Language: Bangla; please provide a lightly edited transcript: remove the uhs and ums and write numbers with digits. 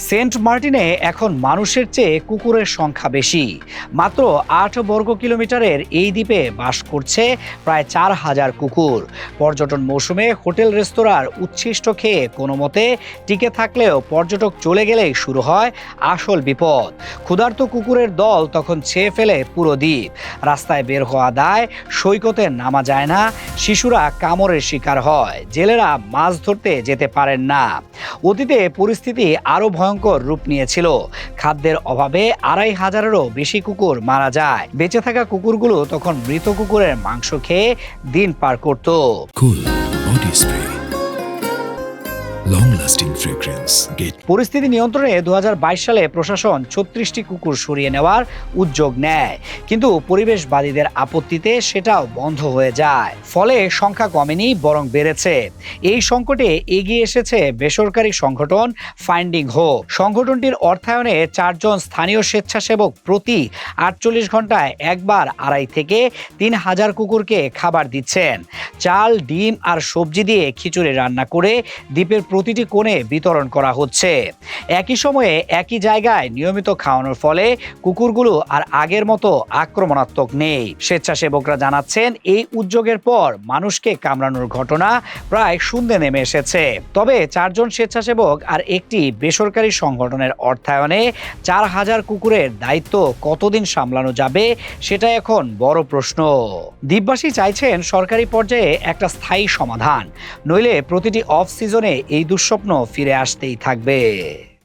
সেন্ট মার্টিনে এখন মানুষের চেয়ে কুকুরের সংখ্যা বেশি। মাত্র ৮ বর্গ কিলোমিটারের এই দ্বীপে বাস করছে প্রায় ৪,০০০ কুকুর। পর্যটন মৌসুমে হোটেল রেস্তোরাঁর উচ্ছিষ্ট খেয়ে কোনো মতে টিকে থাকলেও পর্যটক চলে গেলেই শুরু হয় আসল বিপদ। ক্ষুধার্ত কুকুরের দল তখন ছেয়ে ফেলে পুরো দ্বীপ। রাস্তায় বের হওয়া দায়, সৈকতে নামা যায় না, শিশুরা কামড়ের শিকার হয়, জেলেরা মাছ ধরতে যেতে পারেন না। অতীতে পরিস্থিতি আরও ভয়ঙ্কর রূপ নিয়েছিল। খাদ্যের অভাবে ২৫০০-এরও বেশি কুকুর মারা যায়। বেঁচে থাকা কুকুরগুলো তখন মৃত কুকুরের মাংস খেয়ে দিন পার করত। Cool body spray. Long-lasting fragrance. পরিস্থিতি নিয়ন্ত্রণে ২০২২ সালে প্রশাসন ৩৬টি কুকুর সরিয়ে নেওয়ার উদ্যোগ নেয়, কিন্তু পরিবেশবাদীদের আপত্তিতে সেটাও বন্ধ হয়ে যায়। ফলে সংখ্যা কমেনি, বরং বেড়েছে। এই সংকটে এগিয়ে এসেছে বেসরকারি সংগঠন ফাইন্ডিং হোপ। সংগঠনটির অর্থায়নে ৪ জন স্থানীয় স্বেচ্ছাসেবক প্রতি ৪৮ ঘন্টায় একবার ২.৫ থেকে ৩,০০০ কুকুরকে খাবার দিচ্ছেন। চাল, ডিম আর সবজি দিয়ে খিচুড়ি রান্না করে দ্বীপের প্রতিটি কোণে বিতরণ করা হচ্ছে। একই সময়ে একই জায়গায় নিয়মিত খাওয়ানোর ফলে কুকুরগুলো আর আগের মতো আক্রমণাত্মক নেই। স্বেচ্ছাসেবকরা জানাচ্ছেন, এই উদ্যোগের পর মানুষকে কামড়ানোর ঘটনা প্রায় শূন্যে নেমে এসেছে। তবে ৪ জন স্বেচ্ছাসেবক আর একটি বেসরকারি সংগঠনের অর্থায়নে ৪,০০০ কুকুরের দায়িত্ব কতদিন সামলানো যাবে, সেটা এখন বড় প্রশ্ন। দ্বীপবাসী চাইছেন সরকারি পর্যায়ে একটা স্থায়ী সমাধান, নইলে প্রতিটি অফ সিজনে এই দুঃস্বপ্ন ফিরে আসতেই থাকবে।